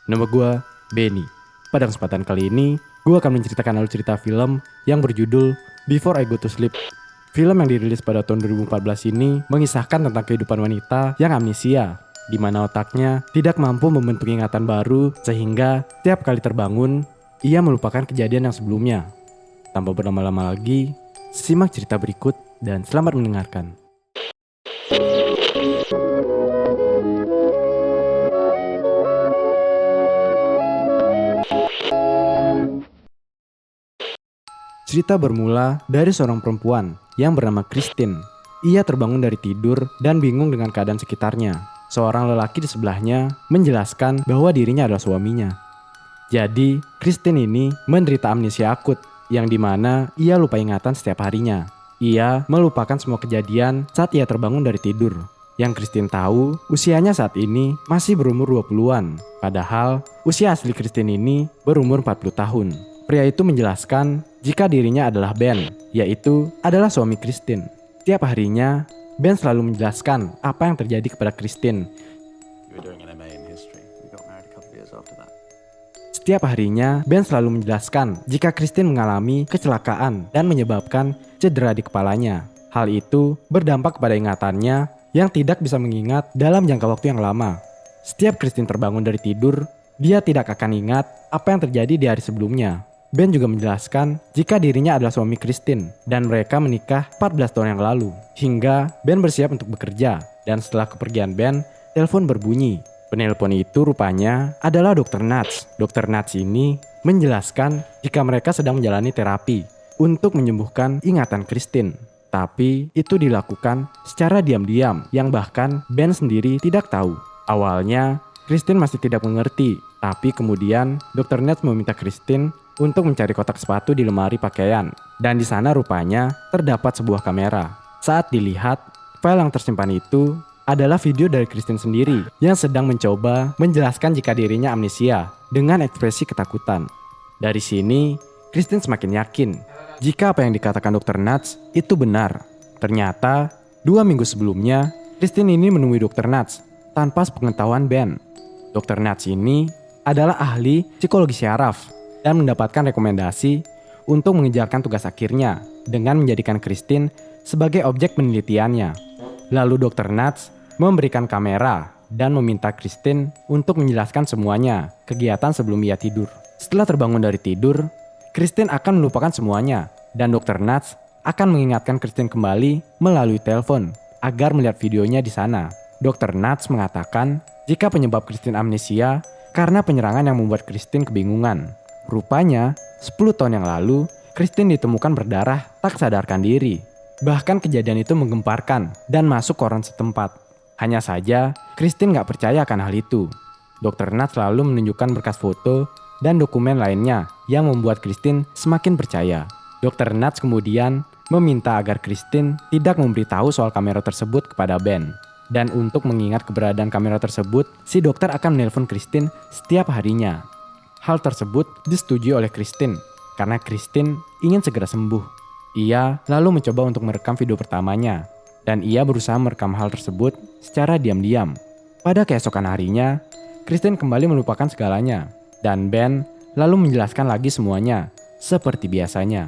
Nama gue Benny. Pada kesempatan kali ini, gue akan menceritakan alur cerita film yang berjudul Before I Go to Sleep. Film yang dirilis pada tahun 2014 ini mengisahkan tentang kehidupan wanita yang amnesia, di mana otaknya tidak mampu membentuk ingatan baru sehingga tiap kali terbangun, ia melupakan kejadian yang sebelumnya. Tanpa berlama-lama lagi, simak cerita berikut dan selamat mendengarkan. Cerita bermula dari seorang perempuan yang bernama Christine. Ia terbangun dari tidur dan bingung dengan keadaan sekitarnya. Seorang lelaki di sebelahnya menjelaskan bahwa dirinya adalah suaminya. Jadi, Christine ini menderita amnesia akut, yang dimana ia lupa ingatan setiap harinya. Ia melupakan semua kejadian saat ia terbangun dari tidur. Yang Christine tahu, usianya saat ini masih berumur 20-an. Padahal, usia asli Christine ini berumur 40 tahun. Pria itu menjelaskan jika dirinya adalah Ben, yaitu adalah suami Christine. Tiap harinya, Ben selalu menjelaskan apa yang terjadi kepada Christine. Setiap harinya, Ben selalu menjelaskan jika Christine mengalami kecelakaan dan menyebabkan cedera di kepalanya. Hal itu berdampak kepada ingatannya yang tidak bisa mengingat dalam jangka waktu yang lama. Setiap Christine terbangun dari tidur, dia tidak akan ingat apa yang terjadi di hari sebelumnya. Ben juga menjelaskan jika dirinya adalah suami Christine dan mereka menikah 14 tahun yang lalu. Hingga Ben bersiap untuk bekerja dan setelah kepergian Ben, telepon berbunyi. Penelpon itu rupanya adalah Dr. Nats. Dr. Nats ini menjelaskan jika mereka sedang menjalani terapi untuk menyembuhkan ingatan Christine. Tapi itu dilakukan secara diam-diam yang bahkan Ben sendiri tidak tahu. Awalnya Christine masih tidak mengerti, tapi kemudian Dr. Nats meminta Christine untuk mencari kotak sepatu di lemari pakaian. Dan di sana rupanya terdapat sebuah kamera. Saat dilihat, file yang tersimpan itu adalah video dari Christine sendiri yang sedang mencoba menjelaskan jika dirinya amnesia dengan ekspresi ketakutan. Dari sini, Christine semakin yakin jika apa yang dikatakan Dr. Nats itu benar. Ternyata, 2 minggu sebelumnya, Christine ini menemui Dr. Nats tanpa sepengetahuan Ben. Dr. Nats ini adalah ahli psikologi syaraf dan mendapatkan rekomendasi untuk mengejarkan tugas akhirnya dengan menjadikan Christine sebagai objek penelitiannya. Lalu Dr. Nats memberikan kamera dan meminta Christine untuk menjelaskan semuanya kegiatan sebelum ia tidur. Setelah terbangun dari tidur, Christine akan melupakan semuanya dan Dr. Nats akan mengingatkan Christine kembali melalui telepon agar melihat videonya di sana. Dr. Nats mengatakan jika penyebab Christine amnesia karena penyerangan yang membuat Christine kebingungan. Rupanya, 10 tahun yang lalu, Christine ditemukan berdarah tak sadarkan diri. Bahkan kejadian itu menggemparkan dan masuk koran setempat. Hanya saja, Christine gak percaya akan hal itu. Dr. Nats selalu menunjukkan berkas foto dan dokumen lainnya yang membuat Christine semakin percaya. Dr. Nats kemudian meminta agar Christine tidak memberitahu soal kamera tersebut kepada Ben. Dan untuk mengingat keberadaan kamera tersebut, si dokter akan menelpon Christine setiap harinya. Hal tersebut disetujui oleh Christine karena Christine ingin segera sembuh. Ia lalu mencoba untuk merekam video pertamanya dan ia berusaha merekam hal tersebut secara diam-diam. Pada keesokan harinya, Christine kembali melupakan segalanya dan Ben lalu menjelaskan lagi semuanya seperti biasanya.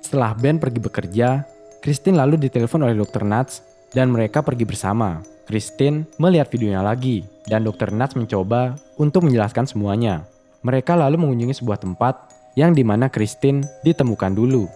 Setelah Ben pergi bekerja, Christine lalu ditelepon oleh Dr. Nats dan mereka pergi bersama. Christine melihat videonya lagi dan Dr. Nats mencoba untuk menjelaskan semuanya. Mereka lalu mengunjungi sebuah tempat yang dimana Christine ditemukan dulu.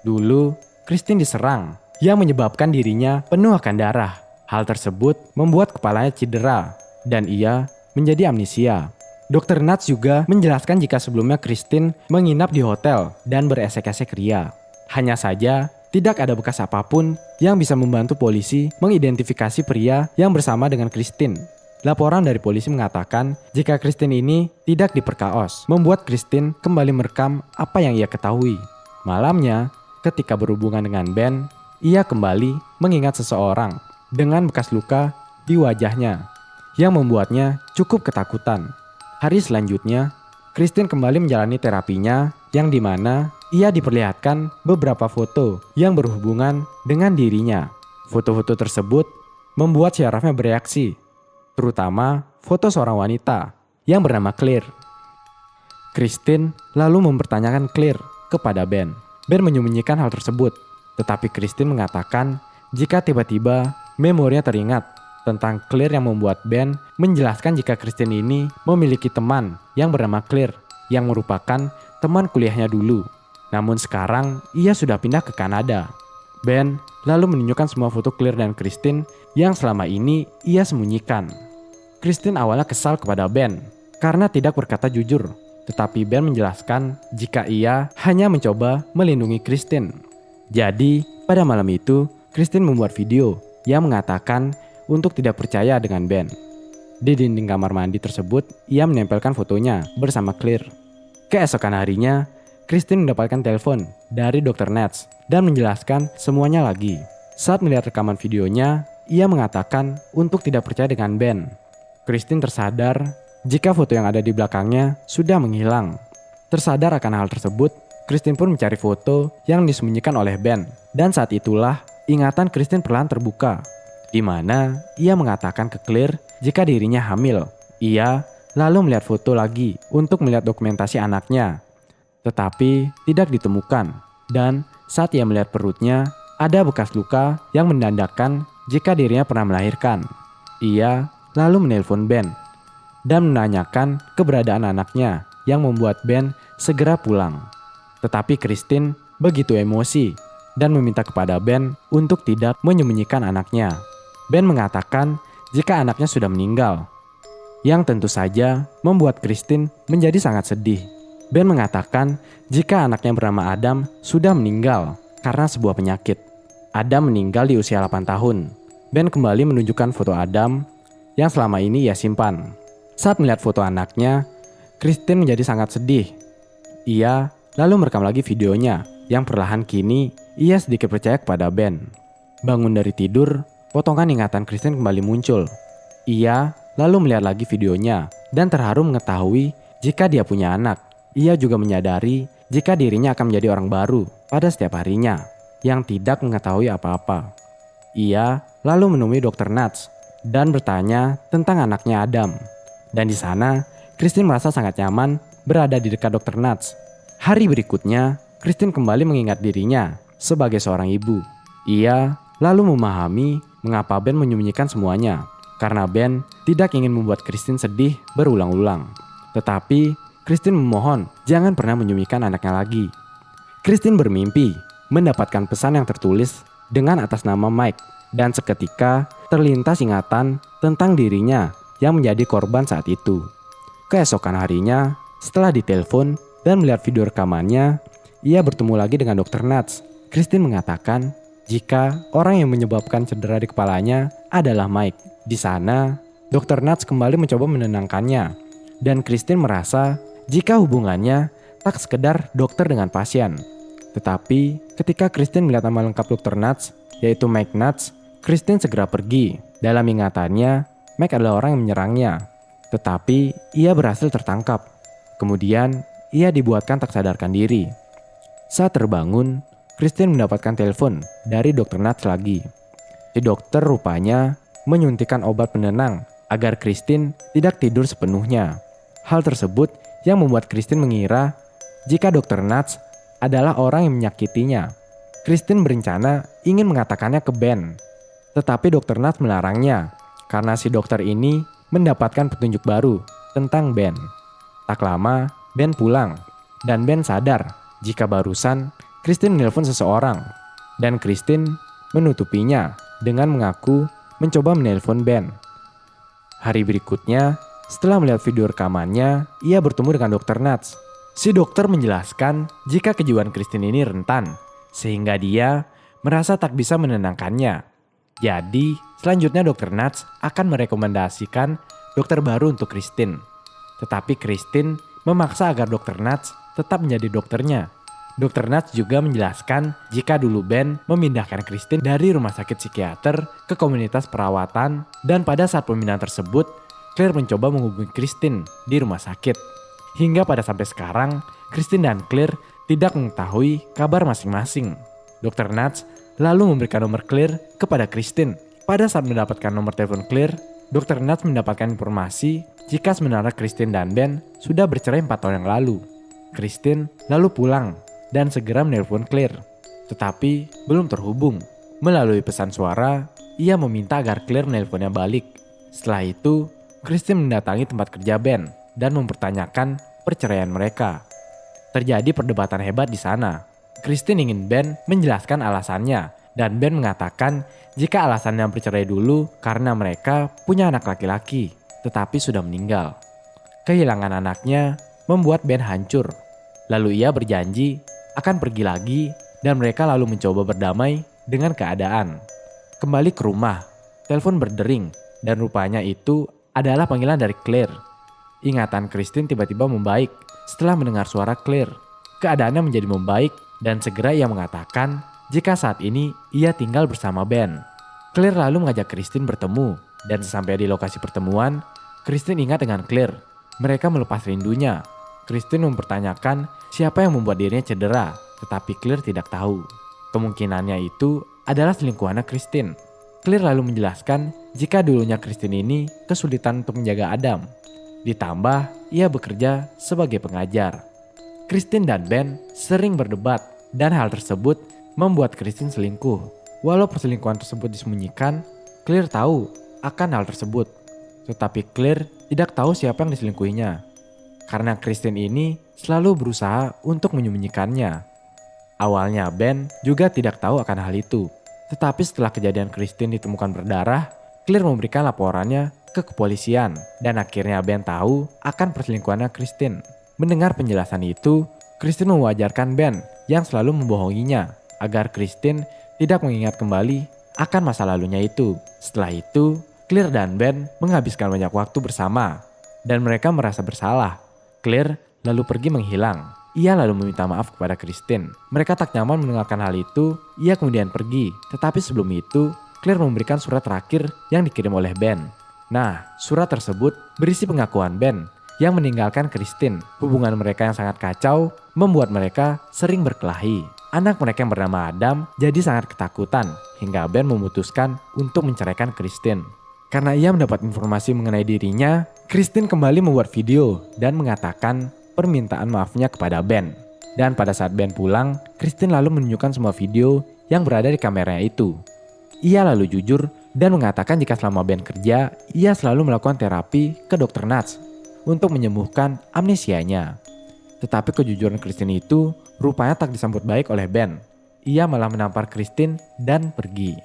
Dulu, Christine diserang yang menyebabkan dirinya penuh akan darah. Hal tersebut membuat kepalanya cedera dan ia menjadi amnesia. Dr. Nats juga menjelaskan jika sebelumnya Christine menginap di hotel dan beresek-esek ria. Hanya saja, tidak ada bekas apapun yang bisa membantu polisi mengidentifikasi pria yang bersama dengan Christine. Laporan dari polisi mengatakan jika Christine ini tidak diperkaos, membuat Christine kembali merekam apa yang ia ketahui. Malamnya, ketika berhubungan dengan Ben, ia kembali mengingat seseorang dengan bekas luka di wajahnya yang membuatnya cukup ketakutan. Hari selanjutnya, Christine kembali menjalani terapinya yang dimana ia diperlihatkan beberapa foto yang berhubungan dengan dirinya. Foto-foto tersebut membuat syarafnya bereaksi, terutama foto seorang wanita yang bernama Claire. Christine lalu mempertanyakan Claire kepada Ben. Ben menyembunyikan hal tersebut, tetapi Christine mengatakan jika tiba-tiba memorinya teringat tentang Claire yang membuat Ben menjelaskan jika Christine ini memiliki teman yang bernama Claire yang merupakan teman kuliahnya dulu. Namun sekarang ia sudah pindah ke Kanada. Ben lalu menunjukkan semua foto Claire dan Christine yang selama ini ia sembunyikan. Christine awalnya kesal kepada Ben karena tidak berkata jujur, tetapi Ben menjelaskan jika ia hanya mencoba melindungi Christine. Jadi pada malam itu Christine membuat video yang mengatakan untuk tidak percaya dengan Ben. Di dinding kamar mandi tersebut ia menempelkan fotonya bersama Claire. Keesokan harinya Christine mendapatkan telepon dari Dr. Nats dan menjelaskan semuanya lagi. Saat melihat rekaman videonya, ia mengatakan untuk tidak percaya dengan Ben. Christine tersadar jika foto yang ada di belakangnya sudah menghilang. Tersadar akan hal tersebut, Christine pun mencari foto yang disembunyikan oleh Ben. Dan saat itulah ingatan Christine perlahan terbuka, di mana ia mengatakan ke Claire jika dirinya hamil. Ia lalu melihat foto lagi untuk melihat dokumentasi anaknya, tetapi tidak ditemukan. Dan saat ia melihat perutnya, ada bekas luka yang menandakan jika dirinya pernah melahirkan. Ia lalu menelpon Ben dan menanyakan keberadaan anaknya yang membuat Ben segera pulang. Tetapi Christine begitu emosi dan meminta kepada Ben untuk tidak menyembunyikan anaknya. Ben mengatakan jika anaknya sudah meninggal, yang tentu saja membuat Christine menjadi sangat sedih. Ben mengatakan jika anaknya bernama Adam sudah meninggal karena sebuah penyakit. Adam meninggal di usia 8 tahun. Ben kembali menunjukkan foto Adam yang selama ini ia simpan. Saat melihat foto anaknya, Christine menjadi sangat sedih. Ia lalu merekam lagi videonya yang perlahan kini ia sedikit percaya kepada Ben. Bangun dari tidur, potongan ingatan Christine kembali muncul. Ia lalu melihat lagi videonya dan terharu mengetahui jika dia punya anak. Ia juga menyadari jika dirinya akan menjadi orang baru pada setiap harinya yang tidak mengetahui apa-apa. Ia lalu menemui Dr. Nats dan bertanya tentang anaknya Adam. Dan di sana, Christine merasa sangat nyaman berada di dekat Dr. Nats. Hari berikutnya, Christine kembali mengingat dirinya sebagai seorang ibu. Ia lalu memahami mengapa Ben menyembunyikan semuanya, karena Ben tidak ingin membuat Christine sedih berulang-ulang. Tetapi Christine memohon jangan pernah menyembunyikan anaknya lagi. Christine bermimpi mendapatkan pesan yang tertulis dengan atas nama Mike, dan seketika terlintas ingatan tentang dirinya yang menjadi korban saat itu. Keesokan harinya, setelah ditelepon dan melihat video rekamannya, ia bertemu lagi dengan Dr. Nats. Christine mengatakan jika orang yang menyebabkan cedera di kepalanya adalah Mike. Di sana, Dr. Nats kembali mencoba menenangkannya, dan Christine merasa jika hubungannya tak sekedar dokter dengan pasien. Tetapi ketika Christine melihat nama lengkap Dr. Nats, yaitu Mike Nats, Christine segera pergi. Dalam ingatannya, Mike adalah orang yang menyerangnya, tetapi ia berhasil tertangkap. Kemudian, ia dibuatkan tak sadarkan diri. Saat terbangun, Christine mendapatkan telepon dari Dr. Nats lagi. Si dokter rupanya menyuntikkan obat penenang agar Christine tidak tidur sepenuhnya. Hal tersebut yang membuat Christine mengira jika Dr. Nats adalah orang yang menyakitinya. Christine berencana ingin mengatakannya ke Ben, tetapi Dr. Nats melarangnya karena si dokter ini mendapatkan petunjuk baru tentang Ben. Tak lama, Ben pulang dan Ben sadar jika barusan Christine menelpon seseorang, dan Christine menutupinya dengan mengaku mencoba menelpon Ben. Hari berikutnya, setelah melihat video rekamannya, ia bertemu dengan Dr. Nats. Si dokter menjelaskan jika kejiwaan Christine ini rentan, sehingga dia merasa tak bisa menenangkannya. Jadi, selanjutnya Dr. Nats akan merekomendasikan dokter baru untuk Christine. Tetapi Christine memaksa agar Dr. Nats tetap menjadi dokternya. Dr. Nats juga menjelaskan jika dulu Ben memindahkan Christine dari rumah sakit psikiater ke komunitas perawatan, dan pada saat pemindahan tersebut, Claire mencoba menghubungi Christine di rumah sakit. Hingga pada sampai sekarang, Christine dan Claire tidak mengetahui kabar masing-masing. Dr. Nats lalu memberikan nomor Claire kepada Christine. Pada saat mendapatkan nomor telepon Claire, Dr. Nats mendapatkan informasi jika sebenarnya Christine dan Ben sudah bercerai 4 tahun yang lalu. Christine lalu pulang dan segera menelpon Claire, tetapi belum terhubung. Melalui pesan suara, ia meminta agar Claire menelponnya balik. Setelah itu, Christine mendatangi tempat kerja Ben dan mempertanyakan perceraian mereka. Terjadi perdebatan hebat di sana. Christine ingin Ben menjelaskan alasannya, dan Ben mengatakan jika alasannya bercerai dulu karena mereka punya anak laki-laki, tetapi sudah meninggal. Kehilangan anaknya membuat Ben hancur. Lalu ia berjanji akan pergi lagi dan mereka lalu mencoba berdamai dengan keadaan. Kembali ke rumah, telepon berdering dan rupanya itu adalah panggilan dari Claire. Ingatan Christine tiba-tiba membaik setelah mendengar suara Claire. Keadaannya menjadi membaik dan segera ia mengatakan jika saat ini ia tinggal bersama Ben. Claire lalu mengajak Christine bertemu dan sesampai di lokasi pertemuan, Christine ingat dengan Claire. Mereka melepas rindunya. Christine mempertanyakan siapa yang membuat dirinya cedera, tetapi Claire tidak tahu. Kemungkinannya itu adalah selingkuhannya Christine. Claire lalu menjelaskan jika dulunya Christine ini kesulitan untuk menjaga Adam. Ditambah ia bekerja sebagai pengajar. Christine dan Ben sering berdebat dan hal tersebut membuat Christine selingkuh. Walau perselingkuhan tersebut disembunyikan, Claire tahu akan hal tersebut. Tetapi Claire tidak tahu siapa yang diselingkuhinya. Karena Christine ini selalu berusaha untuk menyembunyikannya. Awalnya Ben juga tidak tahu akan hal itu. Tetapi setelah kejadian Christine ditemukan berdarah, Claire memberikan laporannya ke kepolisian. Dan akhirnya Ben tahu akan perselingkuhannya Christine. Mendengar penjelasan itu, Christine mewajarkan Ben yang selalu membohonginya agar Christine tidak mengingat kembali akan masa lalunya itu. Setelah itu, Claire dan Ben menghabiskan banyak waktu bersama dan mereka merasa bersalah. Claire lalu pergi menghilang. Ia lalu meminta maaf kepada Christine. Mereka tak nyaman mendengarkan hal itu, ia kemudian pergi. Tetapi sebelum itu, Claire memberikan surat terakhir yang dikirim oleh Ben. Nah, surat tersebut berisi pengakuan Ben yang meninggalkan Christine. Hubungan mereka yang sangat kacau membuat mereka sering berkelahi. Anak mereka yang bernama Adam jadi sangat ketakutan hingga Ben memutuskan untuk menceraikan Christine. Karena ia mendapat informasi mengenai dirinya, Christine kembali membuat video dan mengatakan permintaan maafnya kepada Ben. Dan pada saat Ben pulang, Christine lalu menunjukkan semua video yang berada di kameranya itu. Ia lalu jujur dan mengatakan jika selama Ben kerja, ia selalu melakukan terapi ke Dr. Nuts untuk menyembuhkan amnesianya. Tetapi kejujuran Christine itu rupanya tak disambut baik oleh Ben. Ia malah menampar Christine dan pergi.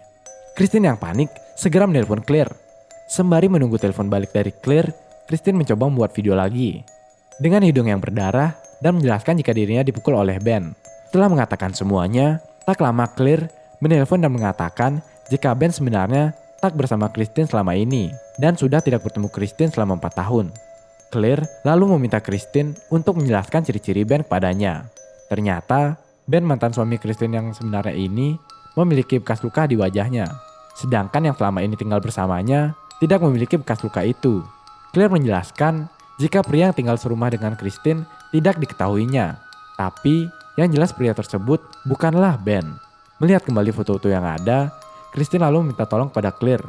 Christine yang panik segera menelpon Claire. Sembari menunggu telepon balik dari Claire, Christine mencoba membuat video lagi dengan hidung yang berdarah dan menjelaskan jika dirinya dipukul oleh Ben. Setelah mengatakan semuanya, tak lama Claire menelpon dan mengatakan jika Ben sebenarnya tak bersama Christine selama ini dan sudah tidak bertemu Christine selama 4 tahun. Claire lalu meminta Christine untuk menjelaskan ciri-ciri Ben kepadanya. Ternyata Ben mantan suami Christine yang sebenarnya ini memiliki bekas luka di wajahnya. Sedangkan yang selama ini tinggal bersamanya tidak memiliki bekas luka itu. Claire menjelaskan jika pria yang tinggal serumah dengan Christine tidak diketahuinya. Tapi yang jelas pria tersebut bukanlah Ben. Melihat kembali foto-foto yang ada, Christine lalu meminta tolong kepada Claire.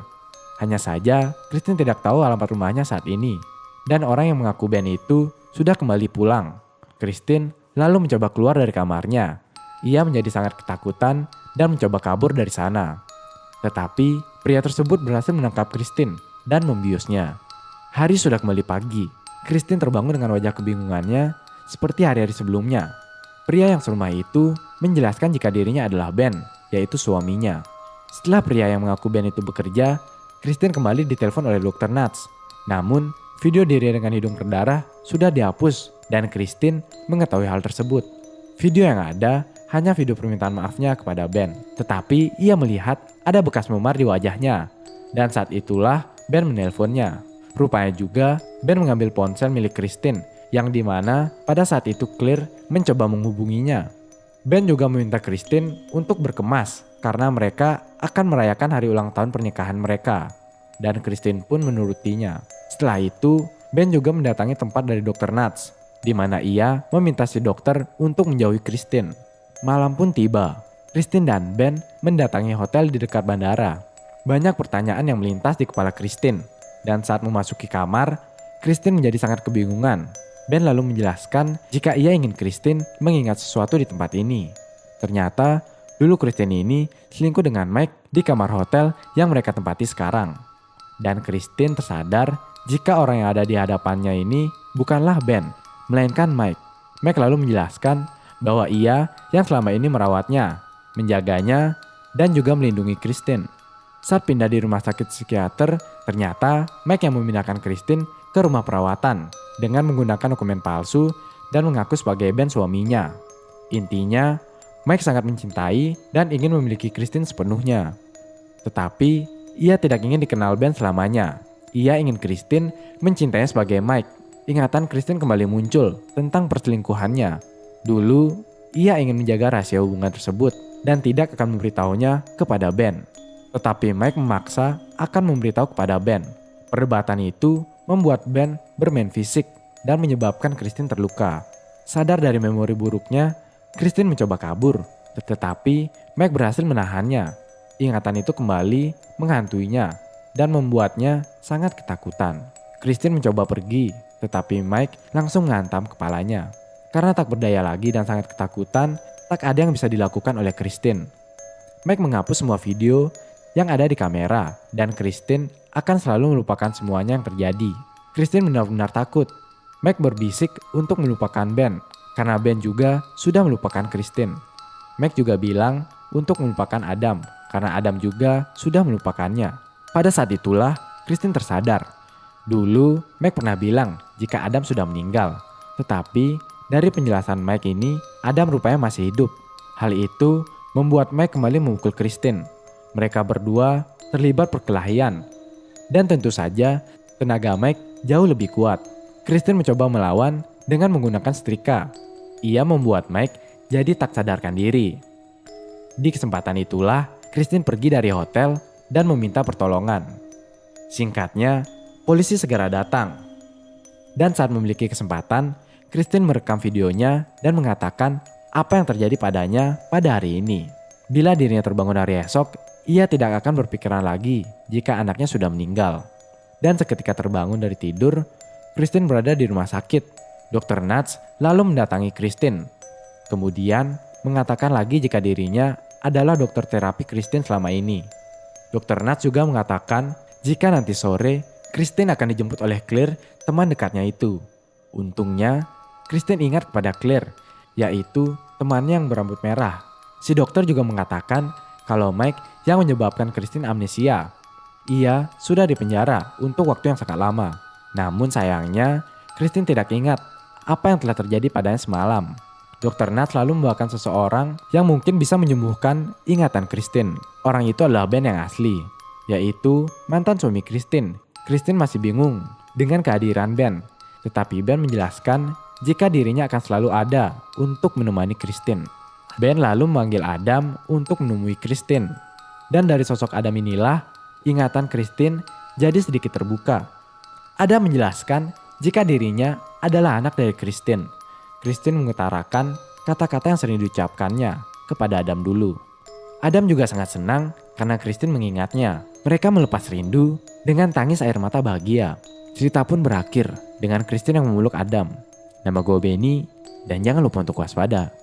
Hanya saja Christine tidak tahu alamat rumahnya saat ini. Dan orang yang mengaku Ben itu sudah kembali pulang. Christine lalu mencoba keluar dari kamarnya. Ia menjadi sangat ketakutan dan mencoba kabur dari sana. Tetapi pria tersebut berhasil menangkap Christine dan membiusnya. Hari sudah kembali pagi. Christine terbangun dengan wajah kebingungannya seperti hari-hari sebelumnya. Pria yang serumah itu menjelaskan jika dirinya adalah Ben, yaitu suaminya. Setelah pria yang mengaku Ben itu bekerja, Christine kembali ditelepon oleh Dr. Nuts. Namun, video dirinya dengan hidung berdarah sudah dihapus dan Christine mengetahui hal tersebut. Video yang ada hanya video permintaan maafnya kepada Ben. Tetapi ia melihat ada bekas memar di wajahnya. Dan saat itulah Ben menelponnya. Rupanya juga Ben mengambil ponsel milik Christine yang dimana pada saat itu Claire mencoba menghubunginya. Ben juga meminta Christine untuk berkemas karena mereka akan merayakan hari ulang tahun pernikahan mereka. Dan Christine pun menurutinya. Setelah itu, Ben juga mendatangi tempat dari Dr. Nuts, di mana ia meminta si dokter untuk menjauhi Christine. Malam pun tiba. Christine dan Ben mendatangi hotel di dekat bandara. Banyak pertanyaan yang melintas di kepala Christine. Dan saat memasuki kamar, Christine menjadi sangat kebingungan. Ben lalu menjelaskan jika ia ingin Christine mengingat sesuatu di tempat ini. Ternyata dulu Christine ini selingkuh dengan Mike di kamar hotel yang mereka tempati sekarang. Dan Christine tersadar jika orang yang ada di hadapannya ini bukanlah Ben, melainkan Mike. Mike lalu menjelaskan bahwa ia yang selama ini merawatnya, menjaganya, dan juga melindungi Christine. Saat pindah di rumah sakit psikiater, ternyata Mike yang memindahkan Christine ke rumah perawatan dengan menggunakan dokumen palsu dan mengaku sebagai Ben suaminya. Intinya, Mike sangat mencintai dan ingin memiliki Christine sepenuhnya. Tetapi, ia tidak ingin dikenal Ben selamanya. Ia ingin Christine mencintainya sebagai Mike. Ingatan Christine kembali muncul tentang perselingkuhannya. Dulu, ia ingin menjaga rahasia hubungan tersebut dan tidak akan memberitahunya kepada Ben. Tetapi Mike memaksa akan memberitahu kepada Ben. Perdebatan itu membuat Ben bermain fisik dan menyebabkan Christine terluka. Sadar dari memori buruknya, Christine mencoba kabur. Tetapi Mike berhasil menahannya. Ingatan itu kembali menghantuinya dan membuatnya sangat ketakutan. Christine mencoba pergi, tetapi Mike langsung menghantam kepalanya. Karena tak berdaya lagi dan sangat ketakutan, tak ada yang bisa dilakukan oleh Christine. Mike menghapus semua video yang ada di kamera dan Christine akan selalu melupakan semuanya yang terjadi. Christine benar-benar takut. Mike berbisik untuk melupakan Ben karena Ben juga sudah melupakan Christine. Mike juga bilang untuk melupakan Adam karena Adam juga sudah melupakannya. Pada saat itulah Christine tersadar. Dulu Mike pernah bilang jika Adam sudah meninggal. Tetapi dari penjelasan Mike ini, Adam rupanya masih hidup. Hal itu membuat Mike kembali memukul Christine. Mereka berdua terlibat perkelahian. Dan tentu saja tenaga Mike jauh lebih kuat. Christine mencoba melawan dengan menggunakan setrika. Ia membuat Mike jadi tak sadarkan diri. Di kesempatan itulah Christine pergi dari hotel dan meminta pertolongan. Singkatnya, polisi segera datang. Dan saat memiliki kesempatan, Christine merekam videonya dan mengatakan apa yang terjadi padanya pada hari ini. Bila dirinya terbangun hari esok, ia tidak akan berpikiran lagi jika anaknya sudah meninggal. Dan seketika terbangun dari tidur, Christine berada di rumah sakit. Dr. Nuts lalu mendatangi Christine. Kemudian mengatakan lagi jika dirinya adalah dokter terapi Christine selama ini. Dr. Nuts juga mengatakan jika nanti sore Christine akan dijemput oleh Claire, teman dekatnya itu. Untungnya, Christine ingat kepada Claire, yaitu temannya yang berambut merah. Si dokter juga mengatakan kalau Mike yang menyebabkan Christine amnesia. Ia sudah dipenjara untuk waktu yang sangat lama. Namun sayangnya, Christine tidak ingat apa yang telah terjadi padanya semalam. Dr. Nuts lalu membawakan seseorang yang mungkin bisa menyembuhkan ingatan Christine. Orang itu adalah Ben yang asli, yaitu mantan suami Christine. Christine masih bingung dengan kehadiran Ben. Tetapi Ben menjelaskan jika dirinya akan selalu ada untuk menemani Christine. Ben lalu memanggil Adam untuk menemui Christine. Dan dari sosok Adam inilah ingatan Christine jadi sedikit terbuka. Adam menjelaskan jika dirinya adalah anak dari Christine. Christine mengutarakan kata-kata yang sering diucapkannya kepada Adam dulu. Adam juga sangat senang karena Christine mengingatnya. Mereka melepas rindu dengan tangis air mata bahagia. Cerita pun berakhir dengan Christine yang memeluk Adam. Nama gue Benny dan jangan lupa untuk waspada.